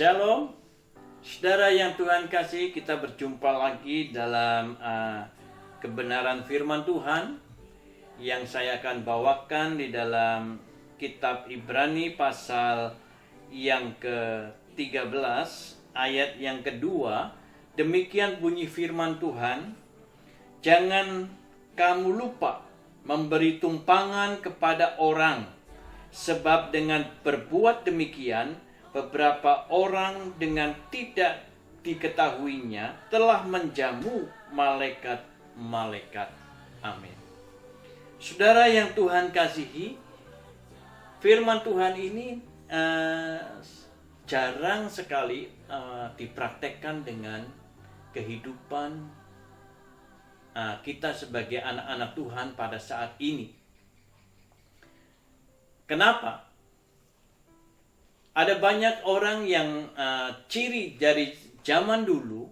Shalom, saudara yang Tuhan kasih, kita berjumpa lagi dalam kebenaran firman Tuhan yang saya akan bawakan di dalam kitab Ibrani pasal yang ke-13 ayat yang kedua. Demikian bunyi firman Tuhan, jangan kamu lupa memberi tumpangan kepada orang, sebab dengan berbuat demikian beberapa orang dengan tidak diketahuinya telah menjamu malaikat-malaikat. Amin. Saudara yang Tuhan kasihi, firman Tuhan ini jarang sekali dipraktekkan dengan kehidupan kita sebagai anak-anak Tuhan pada saat ini. Kenapa? Ada banyak orang yang ciri dari zaman dulu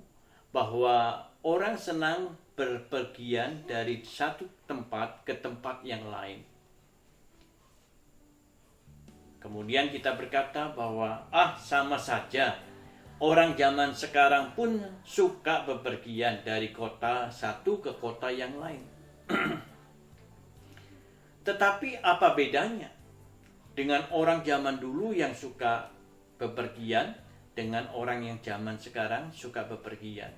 bahwa orang senang berpergian dari satu tempat ke tempat yang lain. Kemudian kita berkata bahwa sama saja, orang zaman sekarang pun suka bepergian dari kota satu ke kota yang lain. Tetapi apa bedanya dengan orang zaman dulu yang suka bepergian dengan orang yang zaman sekarang suka bepergian?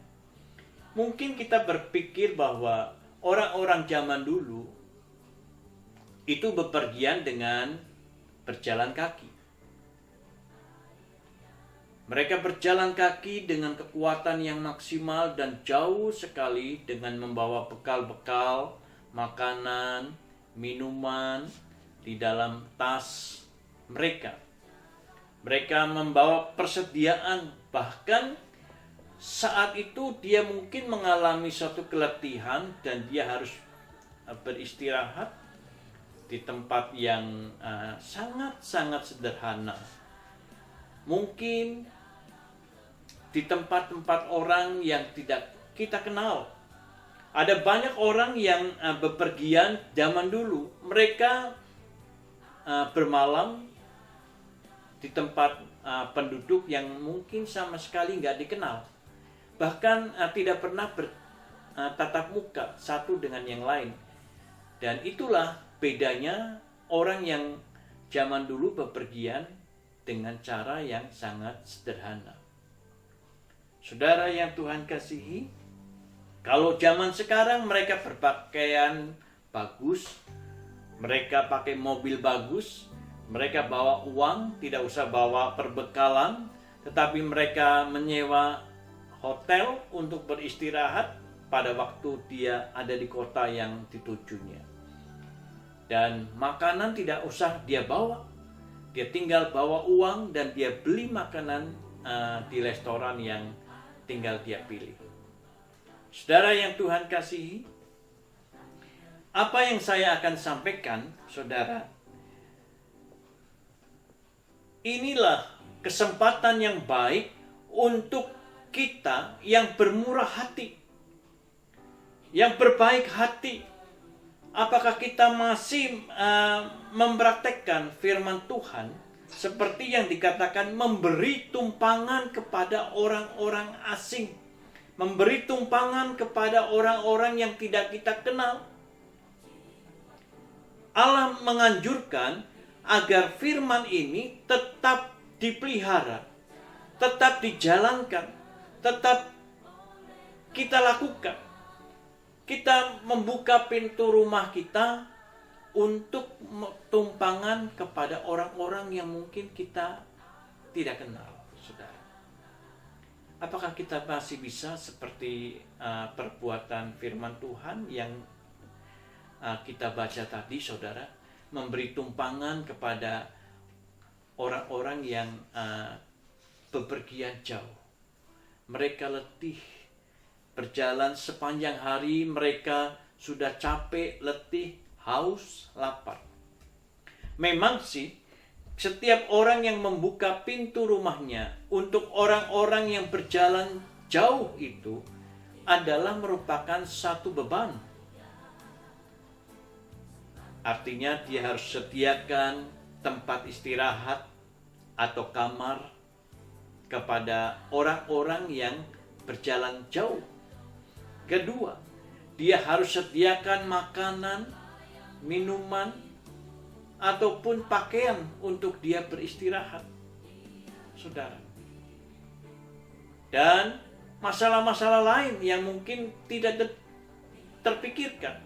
Mungkin kita berpikir bahwa orang-orang zaman dulu itu bepergian dengan berjalan kaki. Mereka berjalan kaki dengan kekuatan yang maksimal dan jauh sekali dengan membawa bekal-bekal, makanan, minuman di dalam tas mereka. Mereka membawa persediaan, bahkan saat itu dia mungkin mengalami suatu keletihan dan dia harus beristirahat di tempat yang sangat-sangat sederhana. Mungkin di tempat-tempat orang yang tidak kita kenal. Ada banyak orang yang bepergian zaman dulu. Mereka bermalam di tempat penduduk yang mungkin sama sekali nggak dikenal, bahkan tidak pernah bertatap muka satu dengan yang lain. Dan itulah bedanya orang yang zaman dulu bepergian dengan cara yang sangat sederhana. Saudara yang Tuhan kasihi, kalau zaman sekarang mereka berpakaian bagus, mereka pakai mobil bagus, mereka bawa uang, tidak usah bawa perbekalan, tetapi mereka menyewa hotel untuk beristirahat pada waktu dia ada di kota yang ditujunya. Dan makanan tidak usah dia bawa, dia tinggal bawa uang dan dia beli makanan di restoran yang tinggal dia pilih. Saudara yang Tuhan kasihi, apa yang saya akan sampaikan, saudara, inilah kesempatan yang baik untuk kita yang bermurah hati, yang berbaik hati. Apakah kita masih mempraktekkan firman Tuhan seperti yang dikatakan memberi tumpangan kepada orang-orang asing, memberi tumpangan kepada orang-orang yang tidak kita kenal? Allah menganjurkan agar firman ini tetap dipelihara, tetap dijalankan, tetap kita lakukan. Kita membuka pintu rumah kita untuk tumpangan kepada orang-orang yang mungkin kita tidak kenal, saudara. Apakah kita masih bisa seperti perbuatan firman Tuhan yang kita baca tadi, saudara, memberi tumpangan kepada orang-orang yang bepergian jauh. Mereka letih, berjalan sepanjang hari, mereka sudah capek, letih, haus, lapar. Memang sih, setiap orang yang membuka pintu rumahnya untuk orang-orang yang berjalan jauh itu adalah merupakan satu beban. Artinya dia harus sediakan tempat istirahat atau kamar kepada orang-orang yang berjalan jauh. Kedua, dia harus sediakan makanan, minuman, ataupun pakaian untuk dia beristirahat, saudara. Dan masalah-masalah lain yang mungkin tidak terpikirkan.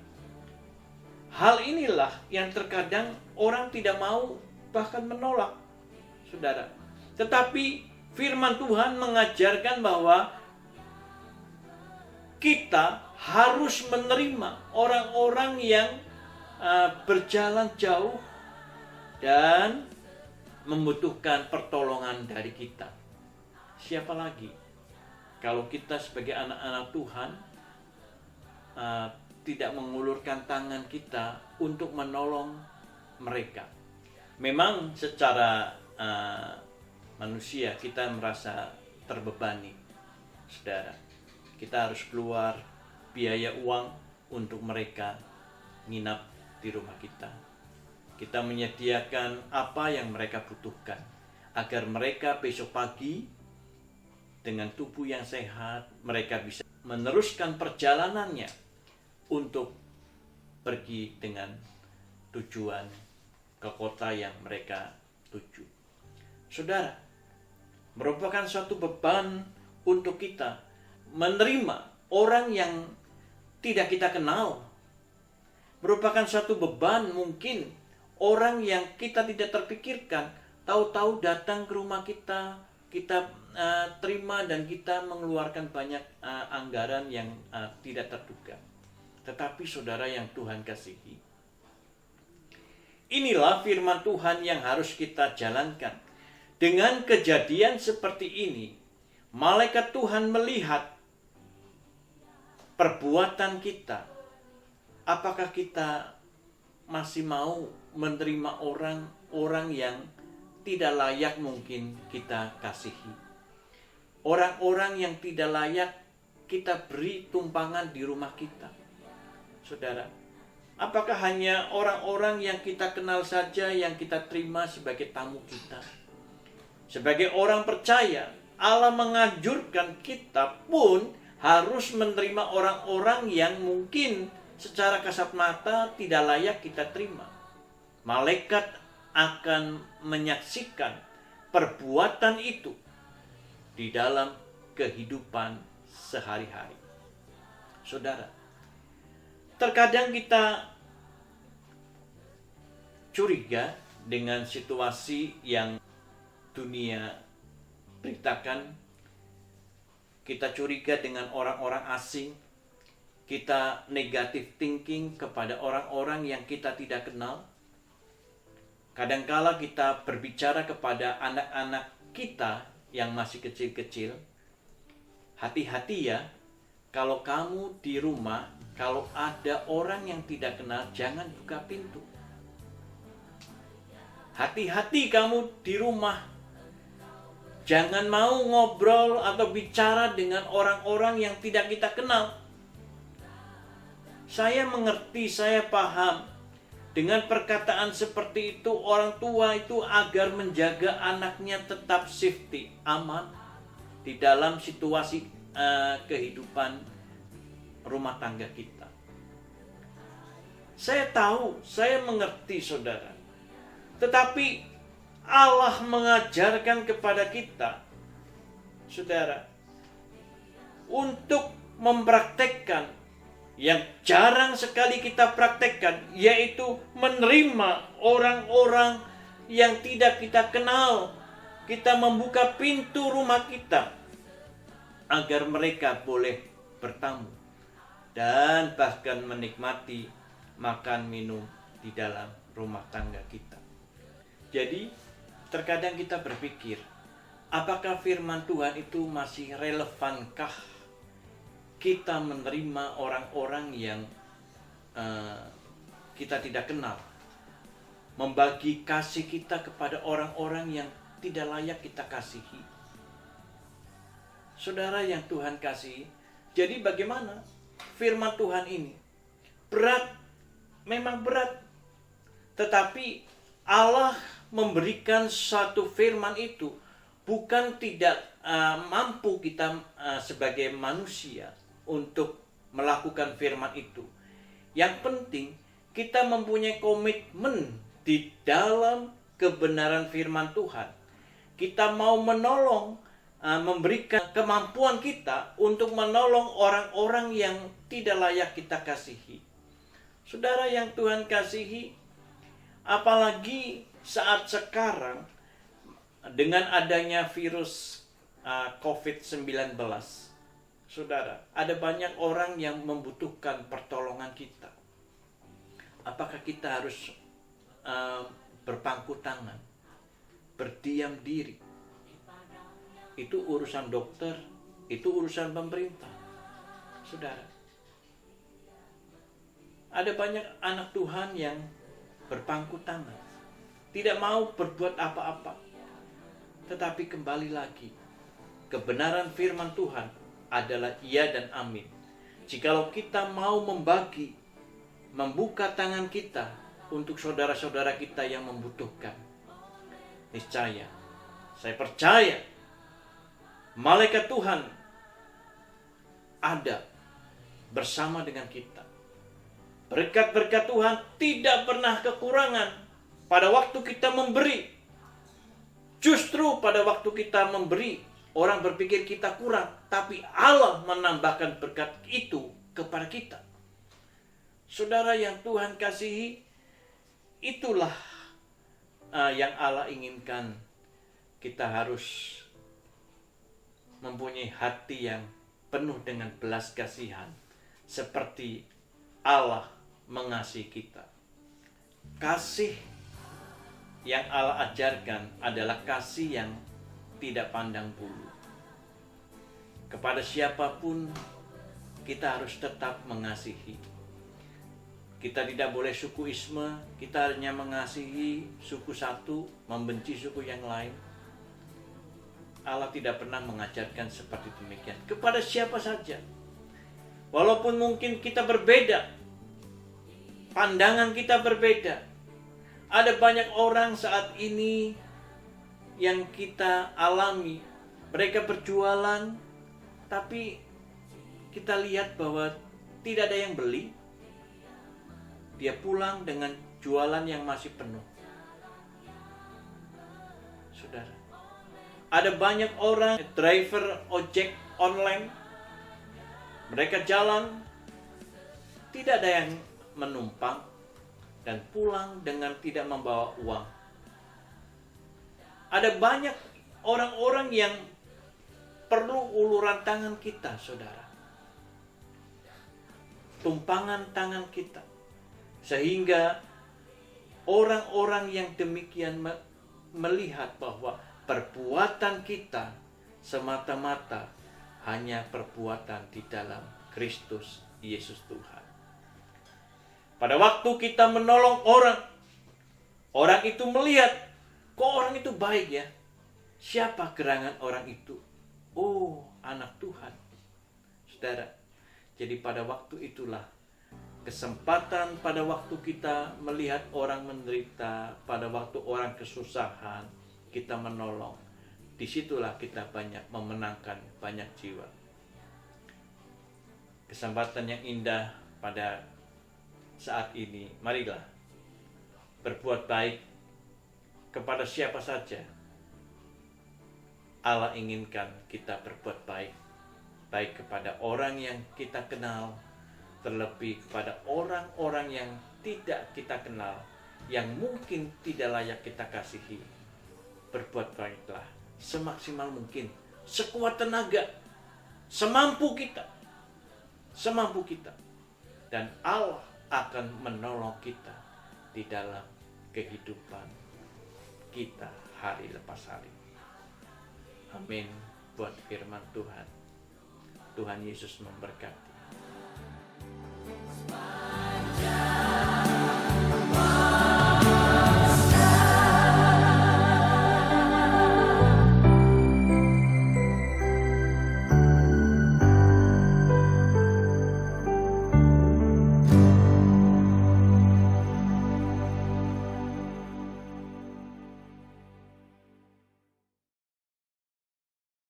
Hal inilah yang terkadang orang tidak mau, bahkan menolak, saudara. Tetapi firman Tuhan mengajarkan bahwa kita harus menerima orang-orang yang berjalan jauh dan membutuhkan pertolongan dari kita. Siapa lagi? Kalau kita sebagai anak-anak Tuhan tidak mengulurkan tangan kita untuk menolong mereka. Memang secara manusia kita merasa terbebani, saudara. Kita harus keluar biaya uang untuk mereka nginap di rumah kita. Kita menyediakan apa yang mereka butuhkan agar mereka besok pagi dengan tubuh yang sehat mereka bisa meneruskan perjalanannya untuk pergi dengan tujuan ke kota yang mereka tuju. Saudara, merupakan suatu beban untuk kita menerima orang yang tidak kita kenal. Merupakan suatu beban mungkin orang yang kita tidak terpikirkan, tahu-tahu datang ke rumah kita, kita terima dan kita mengeluarkan banyak anggaran yang tidak terduga. Tetapi saudara yang Tuhan kasihi, inilah firman Tuhan yang harus kita jalankan. Dengan kejadian seperti ini, malaikat Tuhan melihat perbuatan kita. Apakah kita masih mau menerima orang-orang yang tidak layak mungkin kita kasihi? Orang-orang yang tidak layak kita beri tumpangan di rumah kita. Saudara, apakah hanya orang-orang yang kita kenal saja yang kita terima sebagai tamu kita? Sebagai orang percaya, Allah menganjurkan kita pun harus menerima orang-orang yang mungkin secara kasat mata tidak layak kita terima. Malaikat akan menyaksikan perbuatan itu di dalam kehidupan sehari-hari. Saudara, terkadang kita curiga dengan situasi yang dunia beritakan. Kita curiga dengan orang-orang asing. Kita negative thinking kepada orang-orang yang kita tidak kenal. Kadangkala kita berbicara kepada anak-anak kita yang masih kecil-kecil. Hati-hati ya, kalau kamu di rumah, kalau ada orang yang tidak kenal, jangan buka pintu. Hati-hati kamu di rumah. Jangan mau ngobrol atau bicara dengan orang-orang yang tidak kita kenal. Saya mengerti, saya paham. Dengan perkataan seperti itu, orang tua itu agar menjaga anaknya tetap safety, aman di dalam situasi kehidupan rumah tangga kita. Saya tahu, saya mengerti saudara. Tetapi Allah mengajarkan kepada kita, saudara, untuk mempraktekkan yang jarang sekali kita praktekkan, yaitu menerima orang-orang yang tidak kita kenal. Kita membuka pintu rumah kita agar mereka boleh bertamu dan bahkan menikmati makan minum di dalam rumah tangga kita. Jadi terkadang kita berpikir, apakah firman Tuhan itu masih relevankah kita menerima orang-orang yang kita tidak kenal, membagi kasih kita kepada orang-orang yang tidak layak kita kasihi? Saudara yang Tuhan kasihi, jadi bagaimana firman Tuhan ini? Berat, memang berat, tetapi Allah memberikan satu firman itu bukan tidak mampu kita sebagai manusia untuk melakukan firman itu. Yang penting kita mempunyai komitmen di dalam kebenaran firman Tuhan. Kita mau menolong, memberikan kemampuan kita untuk menolong orang-orang yang tidak layak kita kasihi. Saudara yang Tuhan kasihi, apalagi saat sekarang dengan adanya virus COVID-19, saudara, ada banyak orang yang membutuhkan pertolongan kita. Apakah kita harus berpangku tangan, berdiam diri? Itu urusan dokter, itu urusan pemerintah. Saudara, ada banyak anak Tuhan yang berpangku tangan, tidak mau berbuat apa-apa. Tetapi kembali lagi, kebenaran firman Tuhan adalah iya dan amin. Jikalau kita mau membagi, membuka tangan kita untuk saudara-saudara kita yang membutuhkan, niscaya, saya percaya, malaikat Tuhan ada bersama dengan kita. Berkat-berkat Tuhan tidak pernah kekurangan pada waktu kita memberi. Justru pada waktu kita memberi, orang berpikir kita kurang, tapi Allah menambahkan berkat itu kepada kita. Saudara yang Tuhan kasihi, itulah yang Allah inginkan. Kita harus mempunyai hati yang penuh dengan belas kasihan, seperti Allah mengasihi kita. Kasih yang Allah ajarkan adalah kasih yang tidak pandang bulu. Kepada siapapun kita harus tetap mengasihi. Kita tidak boleh sukuisme, kita hanya mengasihi suku satu, membenci suku yang lain. Allah tidak pernah mengajarkan seperti demikian kepada siapa saja. Walaupun mungkin kita berbeda, pandangan kita berbeda. Ada banyak orang saat ini yang kita alami, mereka berjualan, tapi kita lihat bahwa tidak ada yang beli. Dia pulang dengan jualan yang masih penuh. Saudara, ada banyak orang driver ojek online, mereka jalan, tidak ada yang menumpang, dan pulang dengan tidak membawa uang. Ada banyak orang-orang yang perlu uluran tangan kita, saudara. Tumpangan tangan kita. Sehingga orang-orang yang demikian melihat bahwa perbuatan kita semata-mata hanya perbuatan di dalam Kristus Yesus Tuhan. Pada waktu kita menolong orang, orang itu melihat, kok orang itu baik ya? Siapa gerangan orang itu? Oh, anak Tuhan. Saudara, jadi pada waktu itulah kesempatan, pada waktu kita melihat orang menderita, pada waktu orang kesusahan, kita menolong. Disitulah kita banyak memenangkan banyak jiwa. Kesempatan yang indah pada saat ini, marilah berbuat baik kepada siapa saja. Allah inginkan kita berbuat baik, baik kepada orang yang kita kenal, terlebih kepada orang-orang yang tidak kita kenal, yang mungkin tidak layak kita kasihi. Berbuat baiklah semaksimal mungkin, sekuat tenaga, semampu kita, dan Allah akan menolong kita di dalam kehidupan kita hari lepas hari. Amin. Buat firman Tuhan. Tuhan Yesus memberkati.